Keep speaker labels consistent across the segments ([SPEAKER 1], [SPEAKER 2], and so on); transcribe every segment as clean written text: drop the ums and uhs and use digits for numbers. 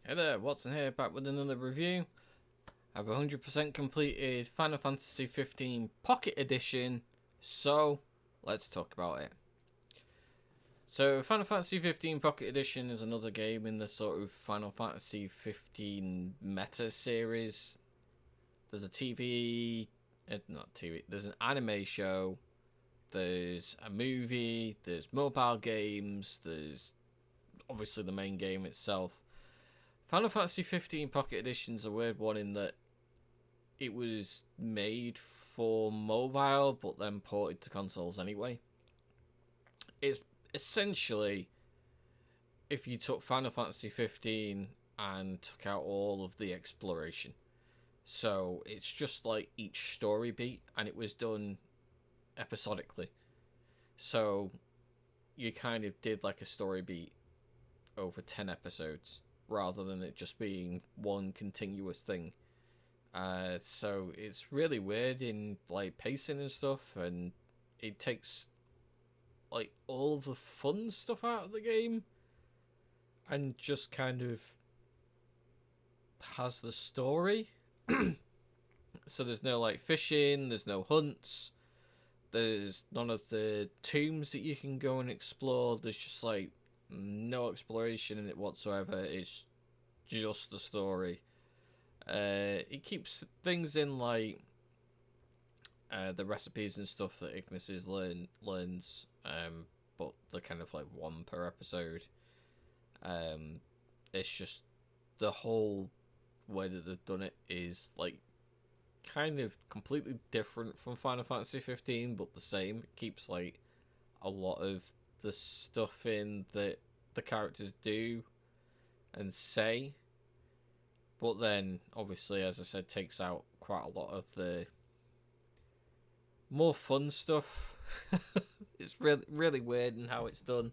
[SPEAKER 1] Hey there, Watson here, back with another review. I've 100% completed Final Fantasy 15 Pocket Edition, so let's talk about it. So Final Fantasy 15 Pocket Edition is another game in the sort of Final Fantasy 15 meta series. There's a there's an anime show, there's a movie, there's mobile games, there's obviously the main game itself. Final Fantasy 15 Pocket Edition's a weird one in that it was made for mobile, but then ported to consoles anyway. It's essentially, if you took Final Fantasy 15 and took out all of the exploration. So it's just like each story beat, and it was done episodically. So you kind of did like a story beat over 10 episodes, rather than it just being one continuous thing. So it's really weird in like pacing and stuff, and it takes like all of the fun stuff out of the game and just kind of has the story. So there's no like fishing, there's no hunts, there's none of the tombs that you can go and explore. There's just like no exploration in it whatsoever. It's just the story. It keeps things in like the recipes and stuff that Ignis learns, but they're kind of like one per episode. It's just the whole way that they've done it is like kind of completely different from Final Fantasy 15, but the same. It keeps like a lot of the stuff in that the characters do and say, but then obviously, as I said, takes out quite a lot of the more fun stuff. It's really weird in how it's done.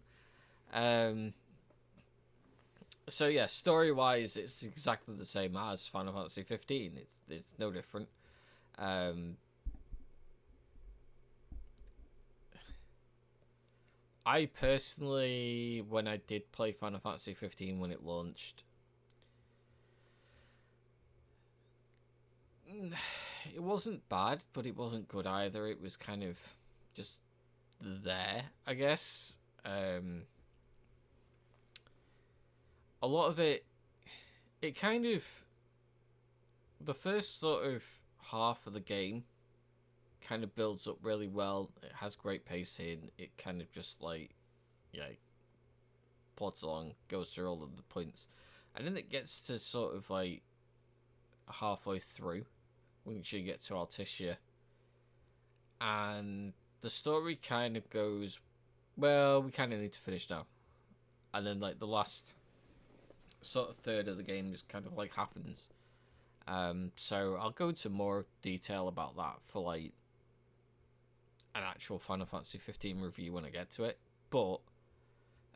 [SPEAKER 1] So yeah, story wise, it's exactly the same as Final Fantasy 15. It's no different. I personally, when I did play Final Fantasy 15 when it launched, it wasn't bad, but it wasn't good either. It was kind of just there, I guess. A lot of it kind of, the first sort of half of the game kind of builds up really well. It has great pacing. It kind of just like, plods along, goes through all of the points. And then it gets to sort of like halfway through, once you get to Alticia, and the story kind of goes, well, we kind of need to finish now. And then like the last sort of third of the game just kind of like happens. So I'll go into more detail about that for like an actual Final Fantasy 15 review when I get to it. But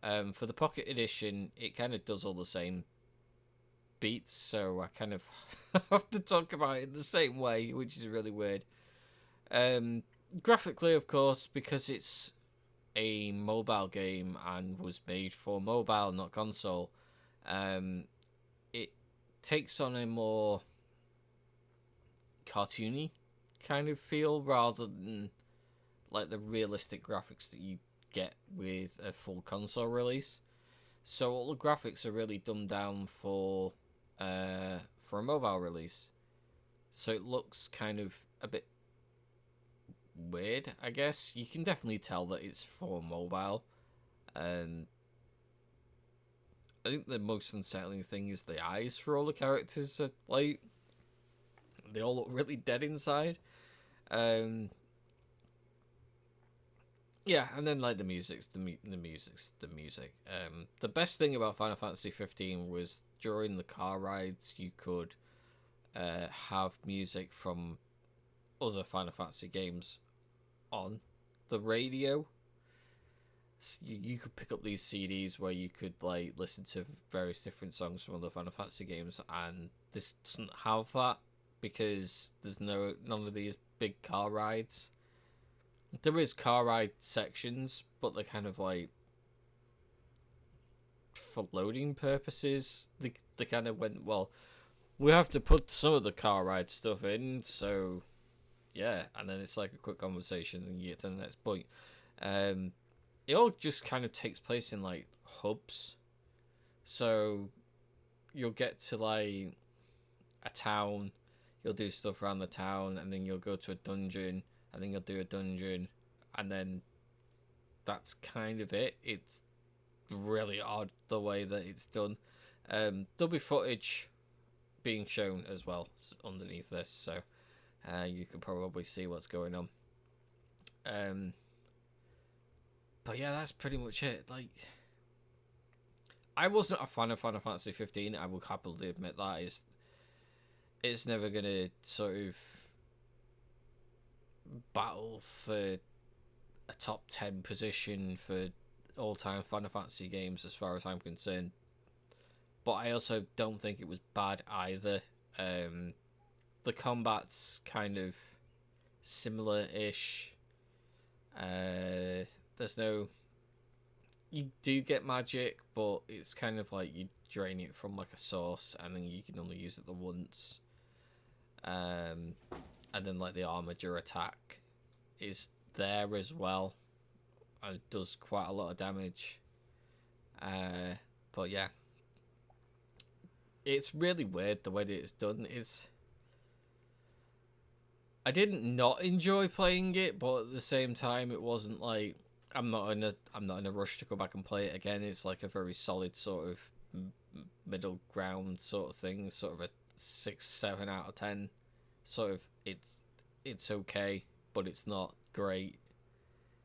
[SPEAKER 1] for the Pocket Edition, it kind of does all the same beats, so I kind of have to talk about it in the same way, which is really weird. Graphically, of course, because it's a mobile game and was made for mobile, not console, it takes on a more cartoony kind of feel rather than like the realistic graphics that you get with a full console release. So all the graphics are really dumbed down for a mobile release. So it looks kind of a bit weird, I guess. You can definitely tell that it's for mobile. I think the most unsettling thing is the eyes for all the characters are like, they all look really dead inside. Yeah, and then like the music's the music. The best thing about Final Fantasy 15 was during the car rides you could have music from other Final Fantasy games on the radio. So you could pick up these CDs where you could like listen to various different songs from other Final Fantasy games, and this doesn't have that because there's none of these big car rides. There is car ride sections, but they're kind of like for loading purposes, they kind of went, well, we have to put some of the car ride stuff in, so yeah, and then it's like a quick conversation and you get to the next point. It all just kind of takes place in like hubs, so you'll get to like a town, you'll do stuff around the town, and then you'll go to a dungeon, and then you'll do a dungeon, and then that's kind of it. It's really odd the way that it's done. There'll be footage being shown as well underneath this, so you can probably see what's going on. But yeah, that's pretty much it. Like, I wasn't a fan of Final Fantasy 15. I will happily admit that. It's never gonna sort of battle for a top 10 position for all-time Final Fantasy games as far as I'm concerned. But I also don't think it was bad either. The combat's kind of similar-ish. There's no... You do get magic, but it's kind of like you drain it from like a source, and then you can only use it the once. And then like the armature attack is there as well, and it does quite a lot of damage. But yeah, it's really weird the way that it's done. I didn't not enjoy playing it, but at the same time, it wasn't like I'm not in a rush to go back and play it again. It's like a very solid sort of middle ground sort of thing, sort of a 6-7 out of 10. Sort of it's okay, but it's not great.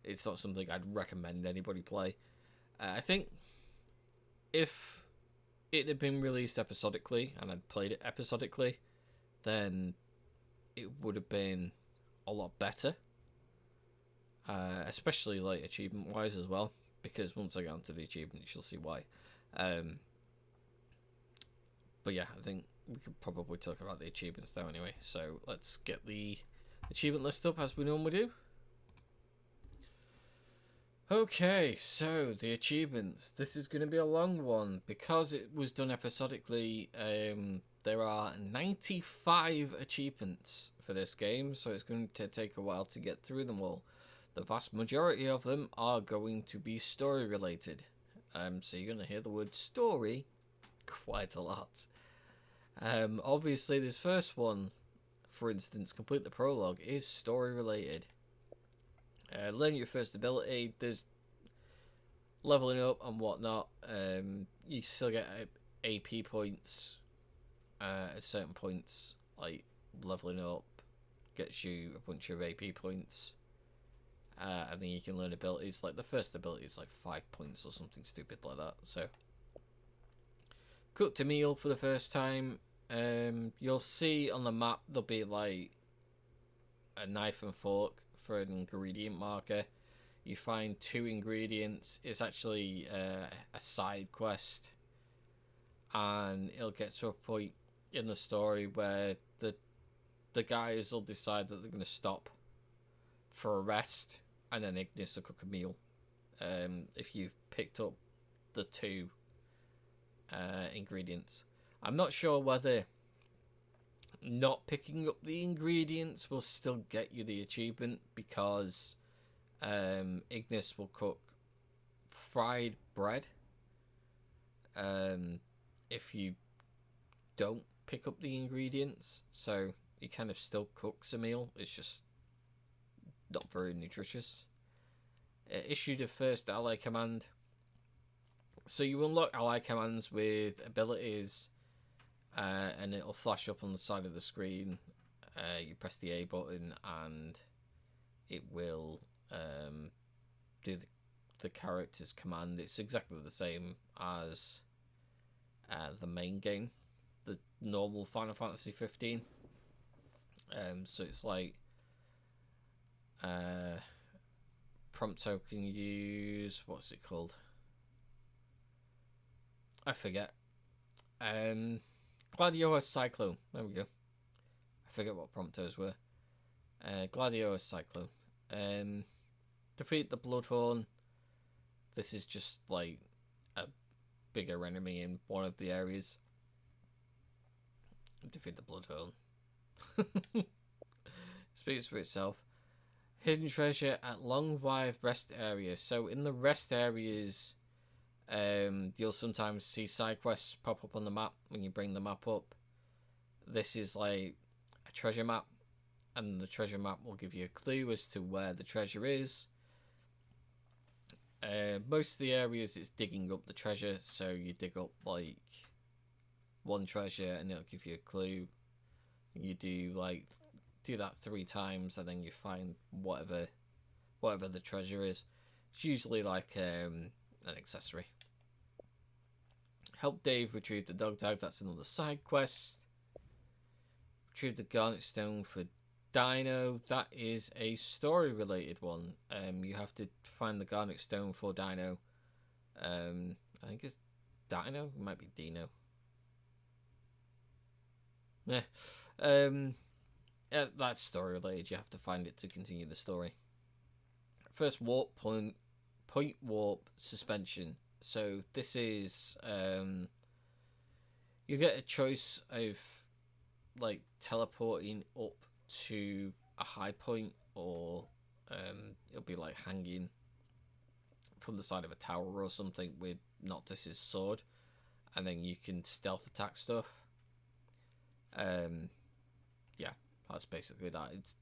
[SPEAKER 1] It's not something I'd recommend anybody play. I think if it had been released episodically and I'd played it episodically, then it would have been a lot better. Especially like achievement wise as well, because once I get onto the achievements you'll see why. But yeah, I think we could probably talk about the achievements now anyway, so let's get the achievement list up as we normally do. Okay, so the achievements. This is going to be a long one because it was done episodically. There are 95 achievements for this game, so it's going to take a while to get through them all. The vast majority of them are going to be story related. So you're going to hear the word story quite a lot. Obviously this first one, for instance, complete the prologue, is story related. Learn your first ability, there's leveling up and whatnot. You still get AP points at certain points, like leveling up gets you a bunch of AP points. And then you can learn abilities, like the first ability is like 5 points or something stupid like that. So, cooked a meal for the first time. You'll see on the map there'll be like a knife and fork for an ingredient marker. You find 2 ingredients. It's actually a side quest, and it'll get to a point in the story where the guys will decide that they're going to stop for a rest, and then Ignis will cook a meal. If you've picked up the 2 ingredients. I'm not sure whether not picking up the ingredients will still get you the achievement, because Ignis will cook fried bread if you don't pick up the ingredients. So he kind of still cooks a meal, it's just not very nutritious. Issue the first ally command. So you unlock ally commands with abilities, and it'll flash up on the side of the screen. You press the A button and it will do the character's command. It's exactly the same as the main game, the normal Final Fantasy 15. So it's like prompt token use, what's it called? I forget. Gladiolus Cyclone. There we go. I forget what promptos were. Gladiolus Cyclone. Defeat the Bloodhorn. This is just like a bigger enemy in one of the areas. Defeat the Bloodhorn. Speaks for itself. Hidden treasure at long wide rest areas. So in the rest areas, you'll sometimes see side quests pop up on the map when you bring the map up. This is like a treasure map, and the treasure map will give you a clue as to where the treasure is. Most of the areas it's digging up the treasure, so you dig up like one treasure and it'll give you a clue. You do that 3 times and then you find whatever the treasure is. It's usually like an accessory. Help Dave retrieve the dog tag, that's another side quest. Retrieve the garnet stone for Dino, that is a story related one. You have to find the garnet stone for Dino. I think it's Dino, it might be Dino. Yeah. Yeah, that's story related. You have to find it to continue the story. First warp point warp suspension. So this is you get a choice of like teleporting up to a high point, or it'll be like hanging from the side of a tower or something with Noctis's sword, and then you can stealth attack stuff. Yeah, that's basically that. It's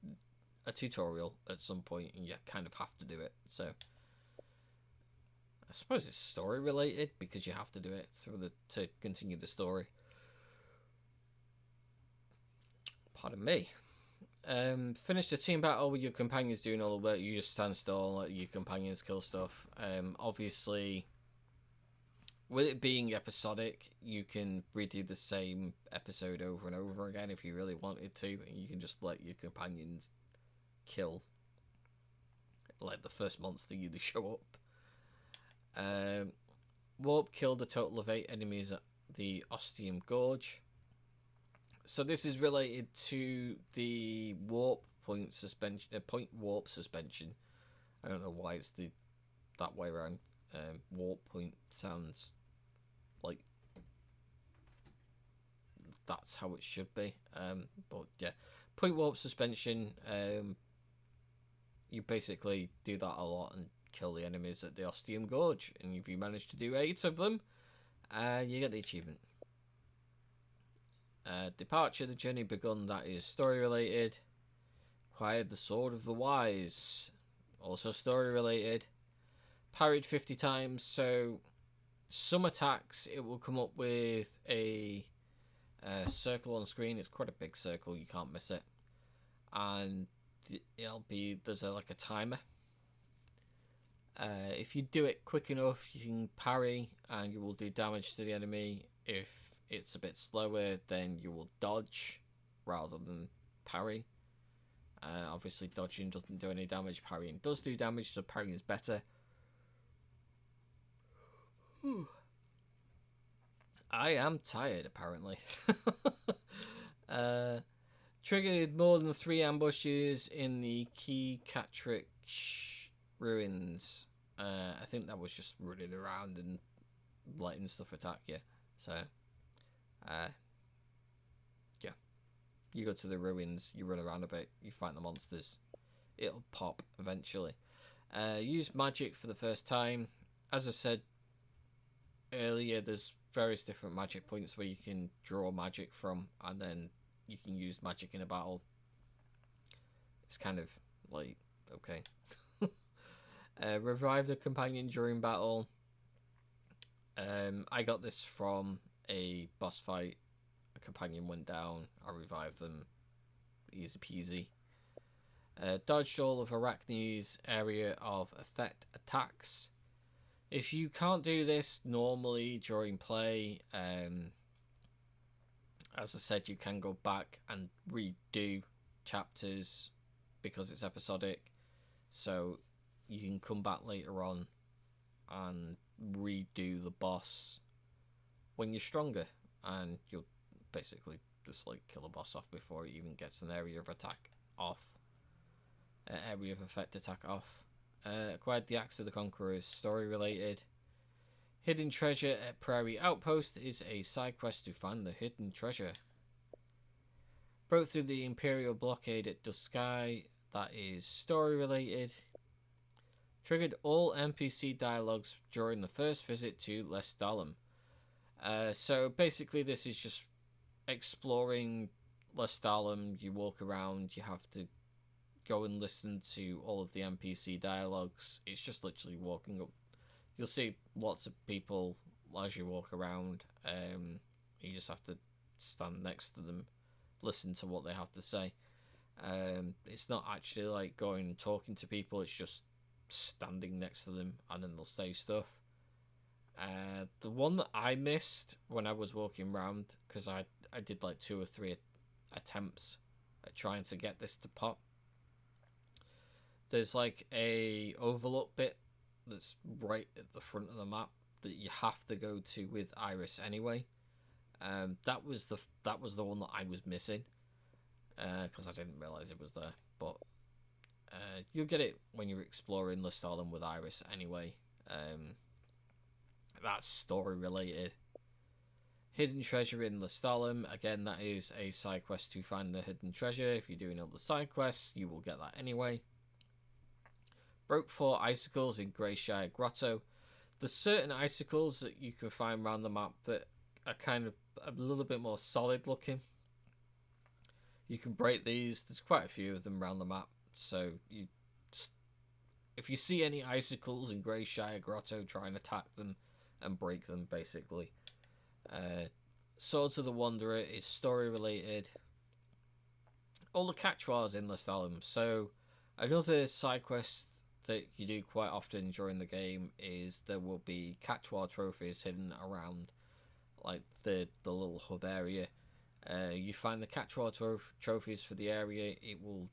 [SPEAKER 1] a tutorial at some point, and you kind of have to do it. So I suppose it's story related because you have to do it to continue the story. Pardon me. Finish the team battle with your companions doing all the work. You just stand still and let your companions kill stuff. Obviously, with it being episodic, you can redo the same episode over and over again if you really wanted to, and you can just let your companions kill like the first monster you show up. Warp killed a total of 8 enemies at the Ostium Gorge. So this is related to the warp point suspension, point warp suspension. I don't know why it's that way around. Warp point sounds like that's how it should be. But yeah, point warp suspension. You basically do that a lot and kill the enemies at the Ostium Gorge, and if you manage to do 8 of them, you get the achievement. Departure, the journey begun, that is story related. Acquired the Sword of the Wise, also story related. Parried 50 times, so some attacks it will come up with a circle on screen. It's quite a big circle, you can't miss it, and there's like a timer. If you do it quick enough, you can parry and you will do damage to the enemy. If it's a bit slower, then you will dodge rather than parry. Obviously dodging doesn't do any damage, parrying does do damage, so parrying is better. I am tired apparently. Triggered more than 3 ambushes in the Key Catrich ruins. I think that was just running around and letting stuff attack you. So yeah, you go to the ruins, you run around a bit, you fight the monsters, it'll pop eventually. Use magic for the first time. As I said earlier, there's various different magic points where you can draw magic from, and then you can use magic in a battle. It's kind of like, okay. Revive the companion during battle. I got this from a boss fight. A companion went down, I revived them, easy peasy. Dodged all of Arachne's area of effect attacks. If you can't do this normally during play, as I said, you can go back and redo chapters because it's episodic, so you can come back later on and redo the boss when you're stronger, and you'll basically just like kill a boss off before it even gets an area of attack off. Area of effect attack off. Acquired the Axe of the Conquerors, story related. Hidden Treasure at Prairie Outpost is a side quest to find the hidden treasure. Broke through the Imperial blockade at Dusk Sky, that is story related. Triggered all NPC dialogues during the first visit to Lestalem. So basically this is just exploring Lestalem. You walk around, you have to go and listen to all of the NPC dialogues. It's just literally walking up. You'll see lots of people as you walk around. You just have to stand next to them, listen to what they have to say. It's not actually like going and talking to people, it's just standing next to them and then they'll say stuff. The one that I missed when I was walking around, because I did like 2 or 3 attempts at trying to get this to pop. There's like a overlook bit that's right at the front of the map that you have to go to with Iris anyway. That was the one that I was missing, because I didn't realise it was there. But you'll get it when you're exploring Lestalem with Iris anyway. That's story related. Hidden Treasure in Lestalem, again, that is a side quest to find the hidden treasure. If you're doing other side quests, you will get that anyway. Broke 4 icicles in Greyshire Grotto. There's certain icicles that you can find around the map that are kind of a little bit more solid looking. You can break these. There's quite a few of them around the map. So if you see any icicles in Greyshire Grotto, try and attack them and break them, basically. Swords of the Wanderer is story related. All the Catchwars in Lestalem. So another side quest that you do quite often during the game is there will be Catchwar trophies hidden around like the little hub area. You find the Catchwar trophies for the area, it will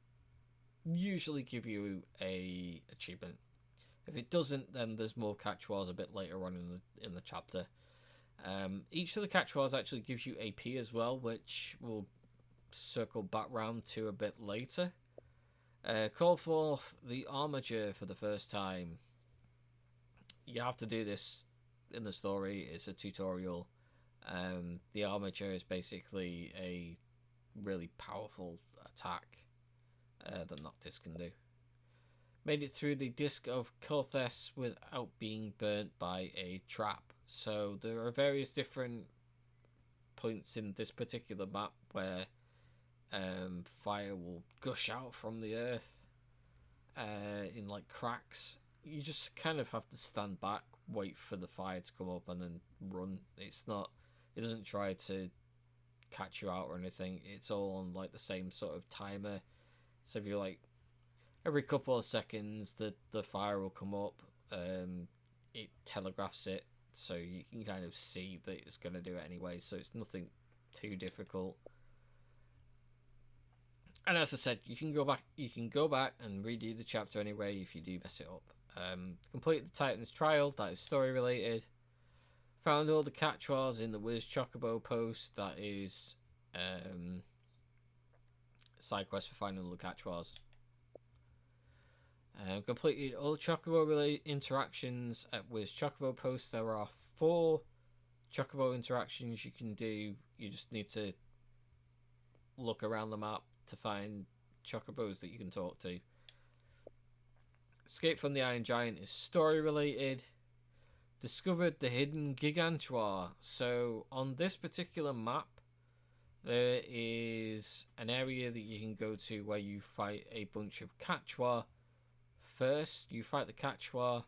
[SPEAKER 1] usually give you a achievement. If it doesn't, then there's more Catchwars a bit later on in the chapter. Each of the Catchwars actually gives you AP as well, which we'll circle back round to a bit later. Call forth the Armature for the first time. You have to do this in the story. It's a tutorial. The Armature is basically a really powerful attack that Noctis can do. Made it through the Disc of Kolthes without being burnt by a trap. So there are various different points in this particular map where fire will gush out from the earth in like cracks. You just kind of have to stand back, wait for the fire to come up, and then run. It doesn't try to catch you out or anything. It's all on like the same sort of timer. So if you're like every couple of seconds the fire will come up, it telegraphs it, so you can kind of see that it's going to do it anyway, so it's nothing too difficult. And as I said, you can go back and redo the chapter anyway if you do mess it up. Complete the Titan's Trial, that is story related. Found all the Catchwars in the Wiz Chocobo post, that is side quest for finding all the Catchwars. Completed all Chocobo related interactions at Wiz Chocobo post. There are 4 Chocobo interactions you can do. You just need to look around the map to find Chocobos that you can talk to. Escape from the Iron Giant is story related. Discovered the hidden Gigantoir. So on this particular map, there is an area that you can go to where you fight a bunch of Catchwar. First, you fight the Catchwar.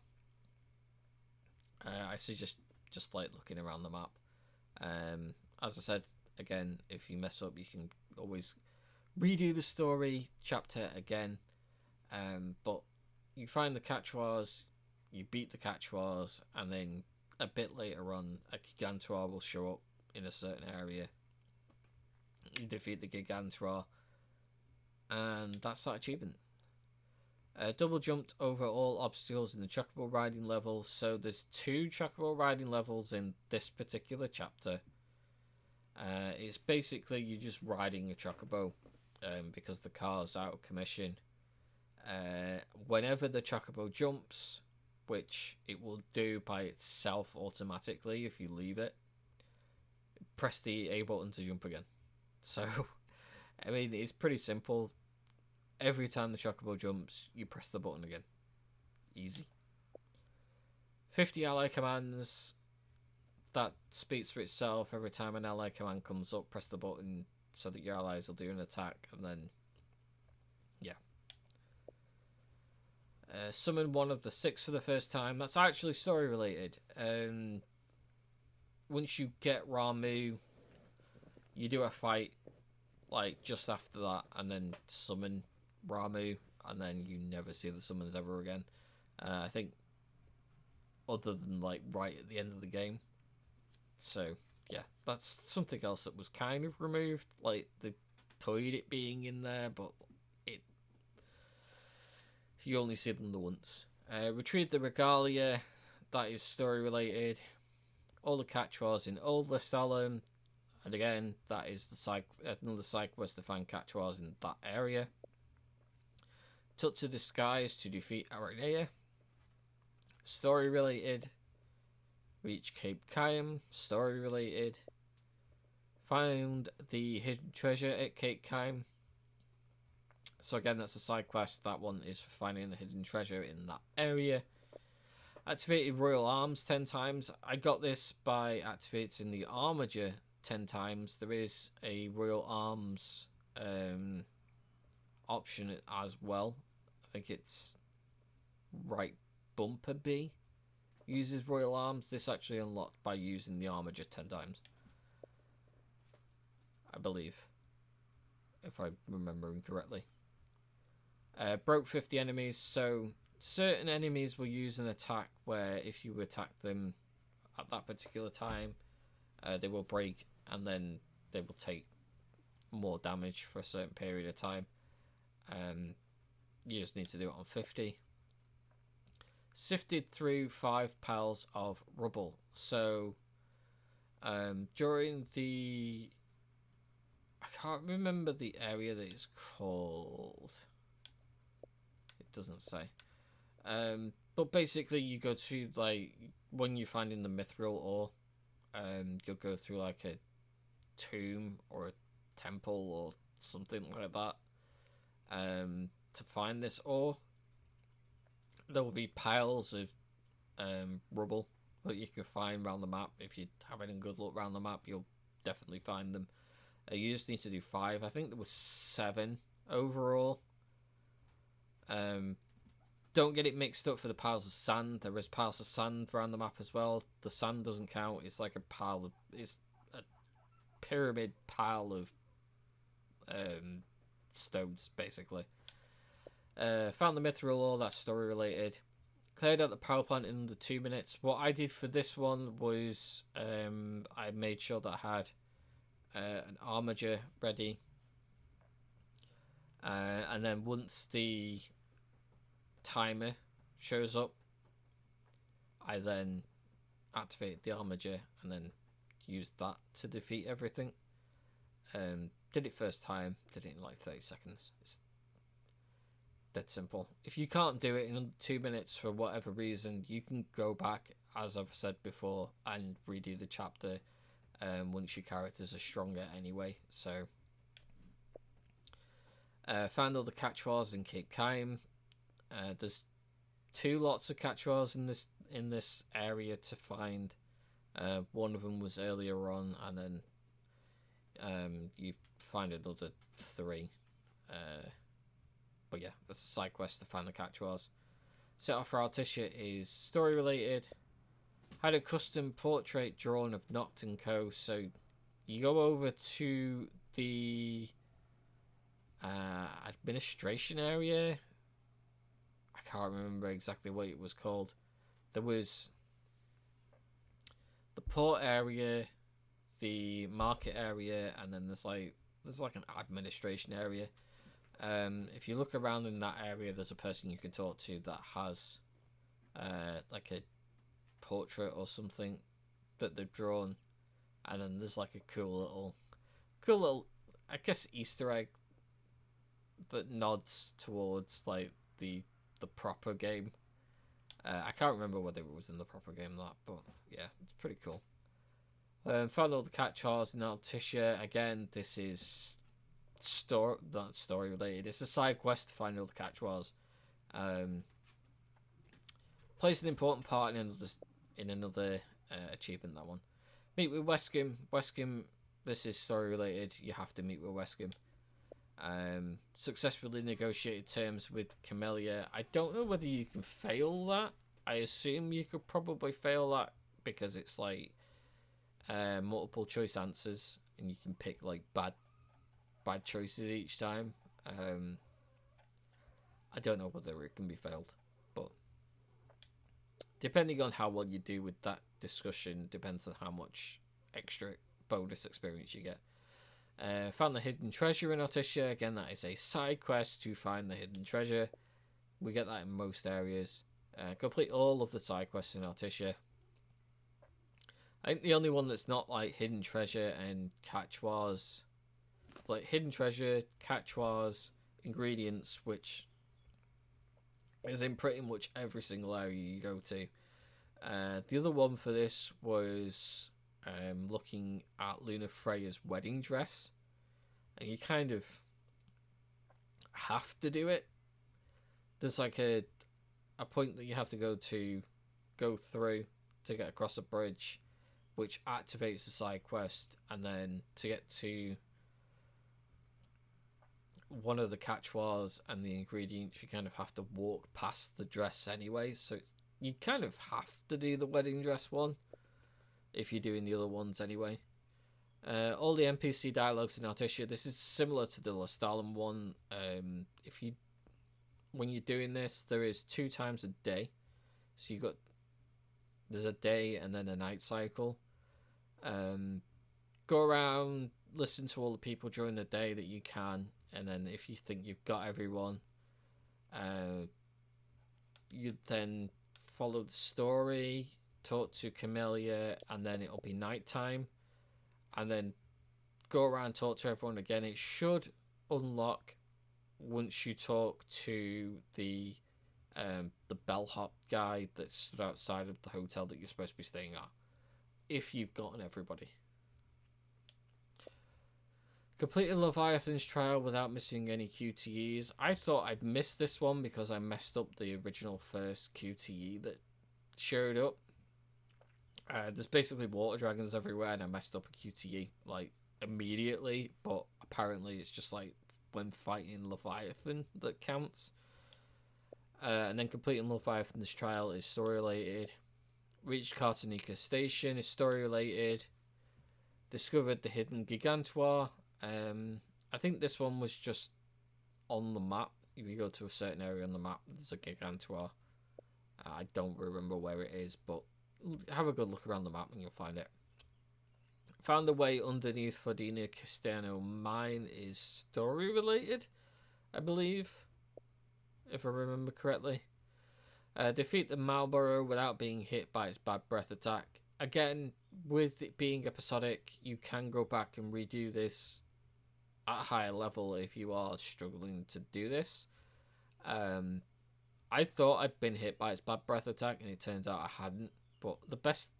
[SPEAKER 1] I suggest just like looking around the map. As I said, again, if you mess up, you can always redo the story chapter again. But you find the Catchwars, you beat the Catchwars, and then a bit later on, a Gigantoir will show up in a certain area. You defeat the Gigantoir, and that's that achievement. Double jumped over all obstacles in the Chocobo riding level. So there's 2 Chocobo riding levels in this particular chapter. It's basically you just riding a Chocobo because the car's out of commission. Whenever the Chocobo jumps, which it will do by itself automatically if you leave it. Press the A button to jump again. So, I mean, it's pretty simple. Every time the chocobo jumps, you press the button again. Easy. 50 ally commands. That speaks for itself. Every time an ally command comes up, press the button so that your allies will do an attack, and then, yeah. Summon one of the 6 for the first time. That's actually story related. Once you get Ramu, you do a fight like just after that, and then summon Ramu, and then you never see the summons ever again. I think, other than like right at the end of the game. So yeah, that's something else that was kind of removed. Like they toyed it being in there, but you only see them the once. Retrieve the regalia. That is story related. All the Quechuas in Old Lestalem, and again, that is another side quest to find Quechuas in that area. Touch of Disguise to defeat Aranea. Story related. Reach Cape Caem. Story related. Find the hidden treasure at Cape Caem. So again, that's a side quest. That one is for finding the hidden treasure in that area. Activated Royal Arms 10 times. I got this by activating the Armature 10 times. There is a Royal Arms option as well. I think it's right bumper B uses Royal Arms. This actually unlocked by using the Armature 10 times, I believe, if I'm remembering correctly. Broke 50 enemies, so certain enemies will use an attack where if you attack them at that particular time, they will break, and then they will take more damage for a certain period of time. You just need to do it on 50. Sifted through 5 piles of rubble. So during the... I can't remember the area that it's called. It doesn't say. But basically you go to, like, when you're finding the mithril ore, you'll go through like a tomb or a temple or something like that to find this ore. There will be piles of rubble that you can find around the map. If you're having a good look around the map, you'll definitely find them. You just need to do 5. I think there was 7 overall. Don't get it mixed up for the piles of sand. There is piles of sand around the map as well. The sand doesn't count. It's like a pile of... It's a pyramid pile of stones, basically. Found the mithril ore. That's story related. Cleared out the power plant in under 2 minutes. What I did for this one was I made sure that I had an armature ready. And then once the timer shows up, I then activate the armature and then use that to defeat everything. Did it first time, did it in like 30 seconds. It's dead simple. If you can't do it in under 2 minutes for whatever reason, you can go back, as I've said before, and redo the chapter once your characters are stronger anyway. So found all the Quechuas in Cape Caem. There's 2 lots of Quechuas in this area to find. One of them was earlier on, and then you find another 3. But yeah, that's a side quest to find the Quechuas. Set off for Articia is story related. Had a custom portrait drawn of Noct & Co. So you go over to the administration area. I can't remember exactly what it was called. There was the port area, the market area, and then there's like an administration area. If you look around in that area, there's a person you can talk to that has like a portrait or something that they've drawn, and then there's like a cool little I guess Easter egg that nods towards like the proper game. I can't remember whether it was in the proper game or not, but yeah, it's pretty cool. Found all the catch-alls in Altissia. Again, this is not story related. It's a side quest to find all the catch-alls. Plays an important part in another achievement. That one. Meet with Weskham. Weskham. This is story related. You have to meet with Weskham. Successfully negotiated terms with Camellia. I don't know whether you can fail that. I assume you could probably fail that because it's like multiple choice answers, and you can pick like bad choices each time. I don't know whether it can be failed, but depending on how well you do with that discussion depends on how much extra bonus experience you get. Found the hidden treasure in Altissia. Again, that is a side quest to find the hidden treasure. We get that in most areas. Complete all of the side quests in Altissia. I think the only one that's not like hidden treasure and catch-wars, it's like hidden treasure, catch-wars, ingredients, which is in pretty much every single area you go to. The other one for this was looking at Luna Freya's wedding dress, and you kind of have to do it. There's like a point that you have to go through to get across a bridge, which activates the side quest, and then to get to one of the catch-wars and the ingredients, you kind of have to walk past the dress anyway, so you kind of have to do the wedding dress one if you're doing the other ones anyway. All the NPC dialogues in Altissia, this is similar to the Lestalem one. When you're doing this, there is 2 times a day, so there's a day and then a night cycle. Go around, listen to all the people during the day that you can, and then if you think you've got everyone, you then follow the story, talk to Camellia, and then it'll be nighttime, and then go around, talk to everyone again. It should unlock once you talk to the bellhop guy that stood outside of the hotel that you're supposed to be staying at, if you've gotten everybody. Completed Leviathan's trial without missing any QTEs. I thought I'd missed this one because I messed up the original first QTE that showed up. There's basically water dragons everywhere, and I messed up a QTE like immediately, but apparently it's just like when fighting Leviathan that counts. And then completing Leviathan's trial is story related. Reached Cartonica Station is story related. Discovered the hidden Gigantoir. I think this one was just on the map. If you go to a certain area on the map, there's a Gigantoir. I don't remember where it is, but have a good look around the map and you'll find it. Found the way underneath Fodenia Castellano Mine is story related, I believe, if I remember correctly. Defeat the Marlborough without being hit by its bad breath attack. Again, with it being episodic, you can go back and redo this at a higher level if you are struggling to do this. I thought I'd been hit by its bad breath attack, and it turns out I hadn't. But the best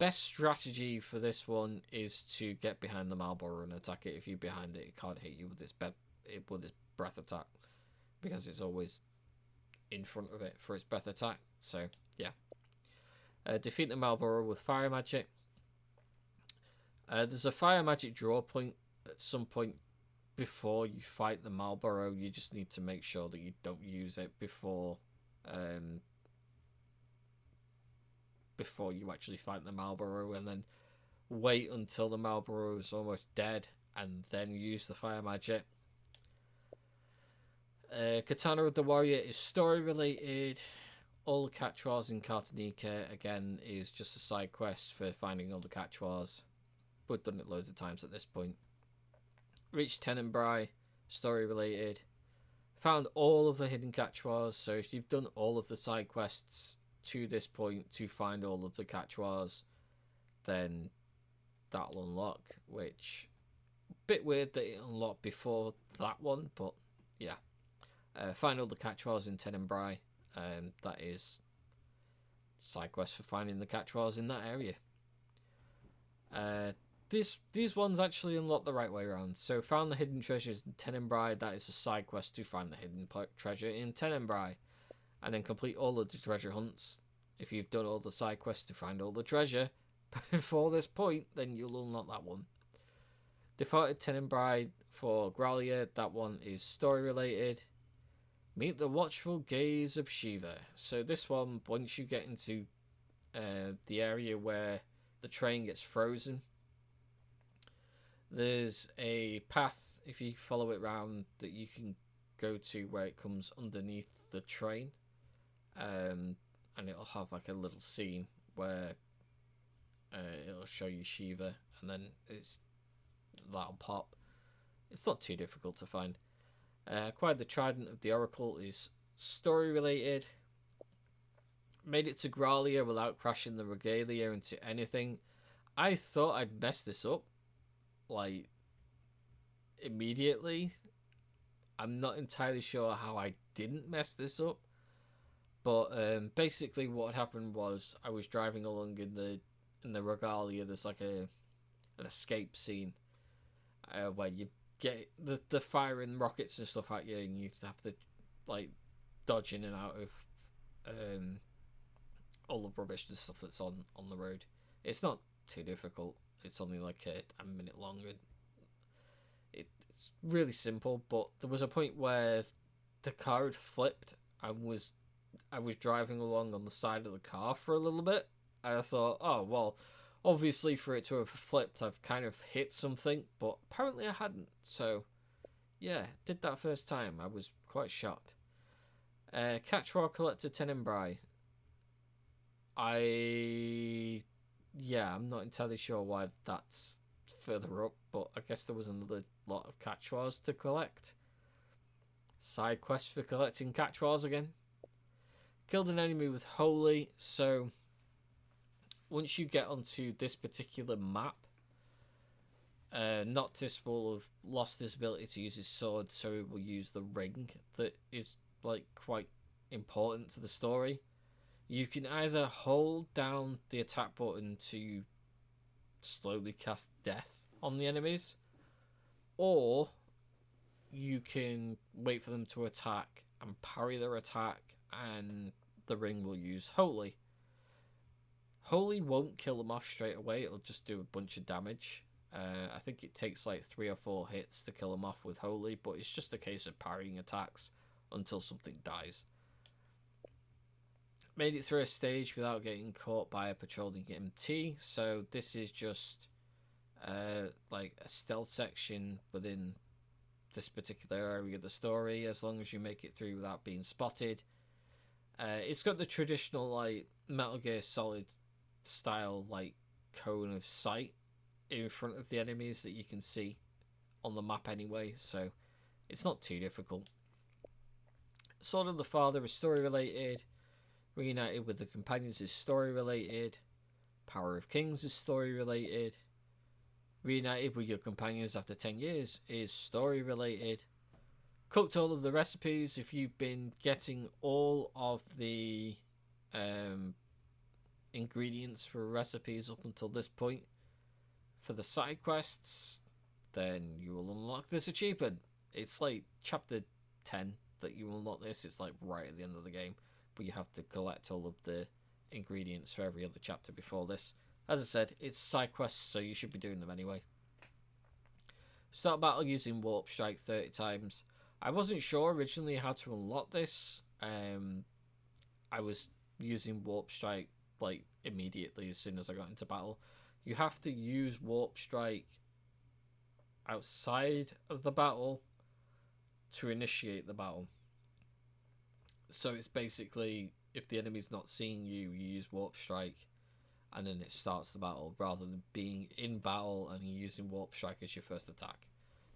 [SPEAKER 1] strategy for this one is to get behind the Marlborough and attack it. If you're behind it, it can't hit you with its breath attack, because it's always in front of it for its breath attack. So yeah. Defeat the Marlborough with fire magic. There's a fire magic draw point at some point before you fight the Marlborough. You just need to make sure that you don't use it before you actually fight the Marlborough, and then wait until the Marlborough is almost dead and then use the fire magic. Katana of the Warrior is story related. All the catch-wars in Cartonica, again, is just a side quest for finding all the catch-wars. We've done it loads of times at this point. Reached Tenebrae, story related. Found all of the hidden catch-wars, so if you've done all of the side quests to this point to find all of the catch-wars, then that'll unlock, which, bit weird that it unlocked before that one, but yeah. Find all the catch-wars in Tenebrae. That is side quests for finding the catchwalls in that area. These ones actually unlock the right way around. So found the hidden treasures in Tenebrae, that is a side quest to find the hidden treasure in Tenebrae. And then complete all of the treasure hunts. If you've done all the side quests to find all the treasure before this point, then you'll unlock that one. Defaulted Tenebrae for Gralia, that one is story related. Meet the watchful gaze of Shiva. So this one, once you get into the area where the train gets frozen, there's a path, if you follow it round, that you can go to where it comes underneath the train. And it'll have like a little scene where it'll show you Shiva, and then that'll pop. It's not too difficult to find. Acquired the Trident of the Oracle is story related. Made it to Gralia without crashing the Regalia into anything. I thought I'd mess this up, like, immediately. I'm not entirely sure how I didn't mess this up. But basically what happened was I was driving along in the Regalia. There's like an escape scene where you get the firing rockets and stuff at you, and you have to like dodge in and out of all the rubbish and stuff that's on the road. It's not too difficult. It's only like a minute long. It's really simple, but there was a point where the car had flipped. I was driving along on the side of the car for a little bit, and I thought, oh, well, obviously for it to have flipped, I've kind of hit something, but apparently I hadn't. So, yeah, did that first time. I was quite shocked. Catchwell Collector Tenebrae. I'm not entirely sure why that's further up, but I guess there was another lot of catchwalls to collect. Side quest for collecting catchwalls again. Killed an enemy with Holy. So once you get onto this particular map, Noctis will have lost his ability to use his sword, so he will use the ring that is like quite important to the story. You can either hold down the attack button to slowly cast death on the enemies, or you can wait for them to attack and parry their attack, and the ring will use Holy. Holy won't kill them off straight away, it'll just do a bunch of damage. I think it takes like 3 or 4 hits to kill them off with Holy, but it's just a case of parrying attacks until something dies. Made it through a stage without getting caught by a patrolling MT, so this is just like a stealth section within this particular area of the story, as long as you make it through without being spotted. It's got the traditional like Metal Gear Solid style like cone of sight in front of the enemies that you can see on the map anyway, so it's not too difficult. Sword of the Father is story related. Reunited with the Companions is story related. Power of Kings is story related. Reunited with your companions after 10 years is story related. Cooked all of the recipes. If you've been getting all of the ingredients for recipes up until this point for the side quests, then you will unlock this achievement. It's like chapter 10 that you unlock this. It's like right at the end of the game, but you have to collect all of the ingredients for every other chapter before this. As I said, it's side quests, so you should be doing them anyway. Start battle using Warp Strike 30 times. I wasn't sure originally how to unlock this. I was using Warp Strike like immediately as soon as I got into battle. You have to use Warp Strike outside of the battle to initiate the battle. So it's basically, if the enemy's not seeing you, you use Warp Strike and then it starts the battle, rather than being in battle and using Warp Strike as your first attack.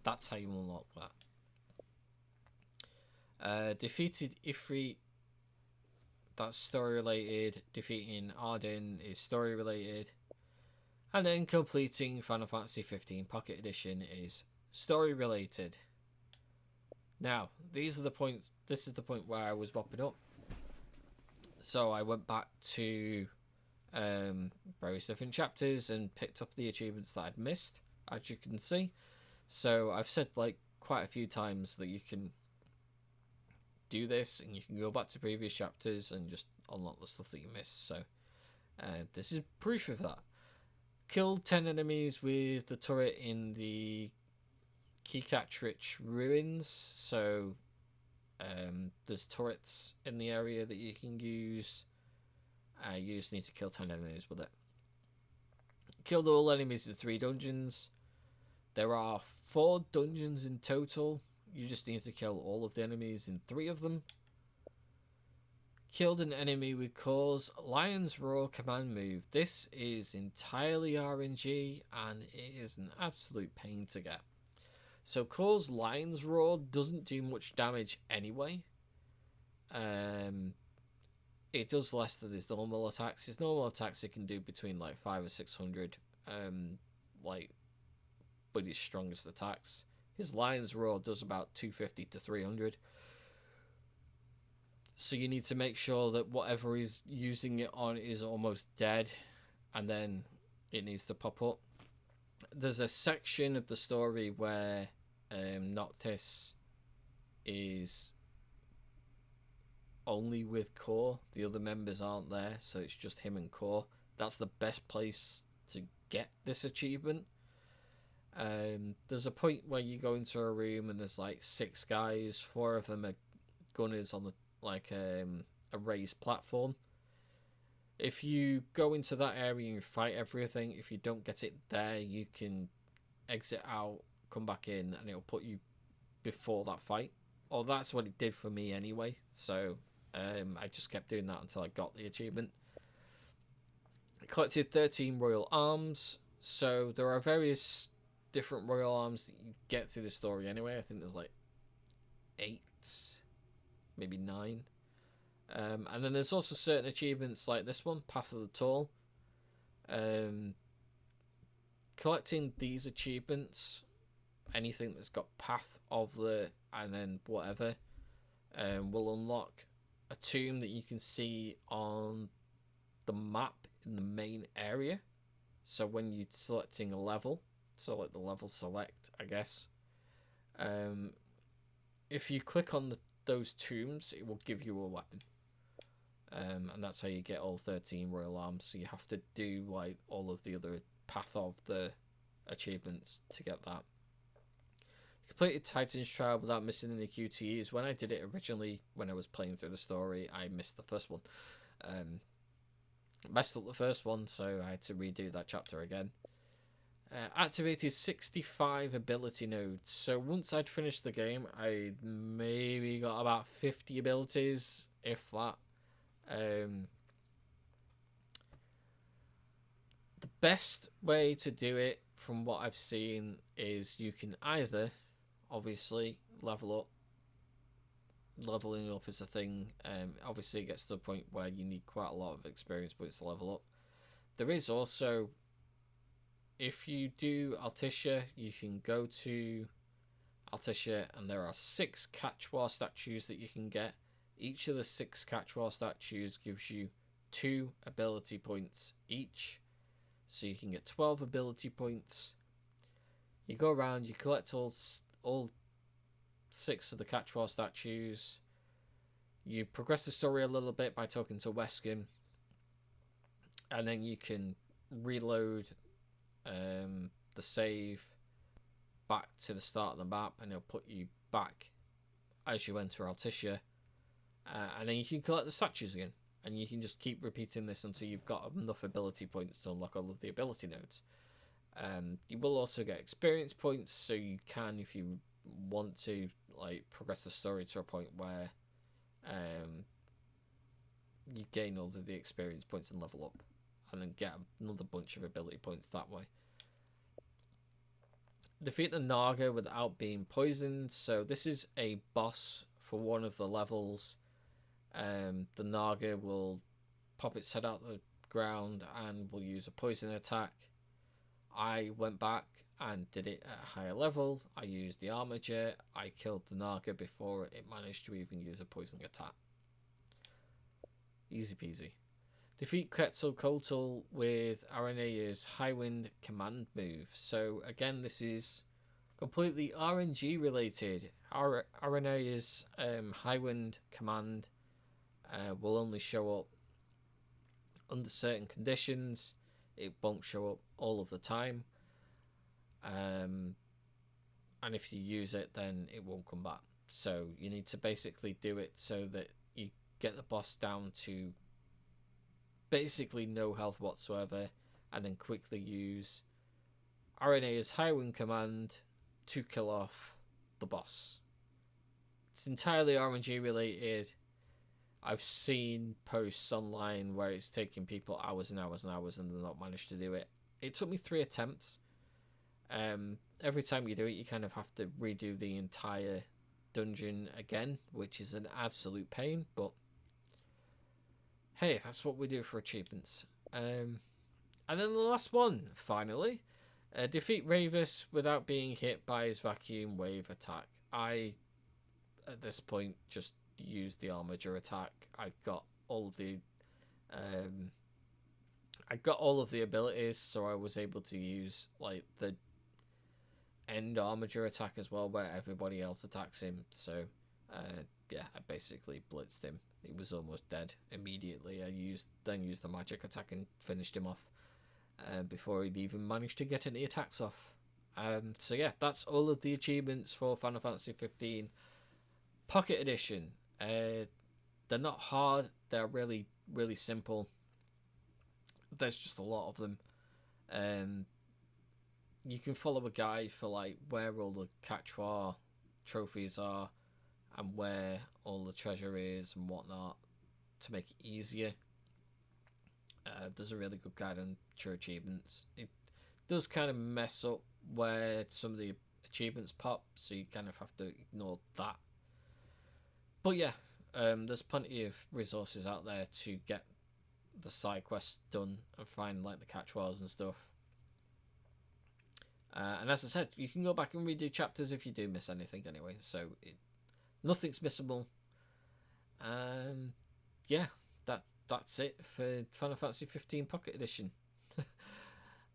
[SPEAKER 1] That's how you unlock that. Defeated Ifrit, that's story related. Defeating Arden is story related. And then completing Final Fantasy 15 Pocket Edition is story related. Now, these are the points. This is the point where I was mopping up. So I went back to various different chapters and picked up the achievements that I'd missed, as you can see. So I've said like quite a few times that you can do this and you can go back to previous chapters and just unlock the stuff that you missed. So this is proof of that. Killed 10 enemies with the turret in the Keycatrich ruins. So there's turrets in the area that you can use. You just need to kill 10 enemies with it. Killed all enemies in 3 dungeons. There are 4 dungeons in total. You just need to kill all of the enemies in 3 of them. Killed an enemy with Core's Lion's Roar command move. This is entirely RNG and it is an absolute pain to get. So Core's Lion's Roar doesn't do much damage anyway. It does less than his normal attacks. His normal attacks it can do between like 500 or 600. But his strongest attacks. His Lion's Roar does about 250 to 300. So you need to make sure that whatever he's using it on is almost dead, and then it needs to pop up. There's a section of the story where Noctis is only with Core. The other members aren't there, so it's just him and Core. That's the best place to get this achievement. There's a point where you go into a room and there's like 6 guys. 4 of them are gunners on the a raised platform. If you go into that area and fight everything, if you don't get it there, you can exit out, come back in, and it'll put you before that fight. Or that's what it did for me anyway. So I just kept doing that until I got the achievement. I collected 13 royal arms. So there are various different royal arms that you get through the story anyway. I think there's like 8, maybe 9. And then there's also certain achievements like this one, Path of the Tall. Collecting these achievements, anything that's got Path of the, and then whatever, will unlock a tomb that you can see on the map in the main area. So when you're selecting a level, so like the level select, I guess, if you click on those tombs, it will give you a weapon. And that's how you get all 13 royal arms. So you have to do like all of the other Path of the achievements to get that. Completed Titan's Trial without missing any QTEs. When I did it originally, when I was playing through the story, I missed the first one. Messed up the first one, so I had to redo that chapter again. Activated 65 ability nodes. So once I'd finished the game, I maybe got about 50 abilities, if that. The best way to do it, from what I've seen, is you can either, obviously, level up. Leveling up is a thing. Obviously, it gets to the point where you need quite a lot of experience points to level up. There is also, if you do Altissia, you can go to Altissia, and there are 6 Catchwar statues that you can get. Each of the 6 Catchwar statues gives you 2 ability points each. So you can get 12 ability points. You go around, you collect all 6 of the Catchwar statues. You progress the story a little bit by talking to Weskin. And then you can reload the save back to the start of the map, and it'll put you back as you enter Altissia. And then you can collect the statues again. And you can just keep repeating this until you've got enough ability points to unlock all of the ability nodes. You will also get experience points, so you can, if you want to, like, progress the story to a point where you gain all of the experience points and level up, and then get another bunch of ability points that way. Defeat the Naga without being poisoned. So this is a boss for one of the levels. The Naga will pop its head out the ground and will use a poison attack. I went back and did it at a higher level. I used the Armature. I killed the Naga before it managed to even use a poison attack. Easy peasy. Defeat Quetzalcoatl with Arena's Highwind command move. So again, this is completely RNG related. Arena's Highwind command will only show up under certain conditions. It won't show up all of the time. And if you use it, then it won't come back. So you need to basically do it so that you get the boss down to basically no health whatsoever, and then quickly use Arena's Highwind command to kill off the boss. It's entirely RNG related. I've seen posts online where it's taking people hours and hours and hours and they've not managed to do it. It took me 3 attempts. Every time you do it, you kind of have to redo the entire dungeon again, which is an absolute pain, but hey, that's what we do for achievements. And then the last one, finally. Defeat Ravus without being hit by his vacuum wave attack. I, at this point, just used the armature attack. I got all of the abilities, so I was able to use like the end armature attack as well, where everybody else attacks him. So yeah, I basically blitzed him. He was almost dead immediately. I used the magic attack and finished him off before he'd even managed to get any attacks off. So yeah, that's all of the achievements for Final Fantasy 15 Pocket Edition. They're not hard. They're really, really simple. There's just a lot of them. You can follow a guide for like where all the Quechua trophies are and where all the treasure is and whatnot to make it easier. There's a really good guide on true achievements. It does kind of mess up where some of the achievements pop, so you kind of have to ignore that. But yeah, there's plenty of resources out there to get the side quests done and find like the Quechuas and stuff. And as I said, you can go back and redo chapters if you do miss anything anyway, so nothing's missable. Yeah, that's it for Final Fantasy 15 Pocket Edition.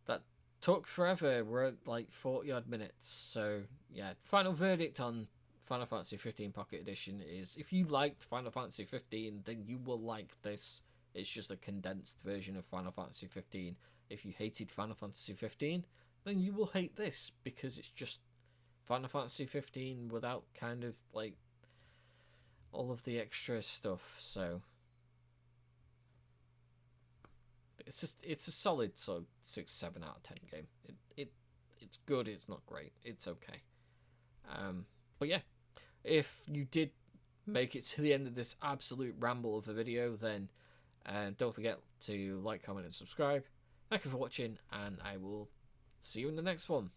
[SPEAKER 1] That took forever. We're at like 40 odd minutes. So yeah, final verdict on Final Fantasy 15 Pocket Edition is, if you liked Final Fantasy 15, then you will like this. It's just a condensed version of Final Fantasy 15. If you hated Final Fantasy 15, then you will hate this, because it's just Final Fantasy 15 without kind of like all of the extra stuff. So it's a solid 6-7 out of 10 game. It's good. It's not great. It's okay. But yeah, if you did make it to the end of this absolute ramble of a video, then don't forget to like, comment, and subscribe. Thank you for watching, and I will see you in the next one.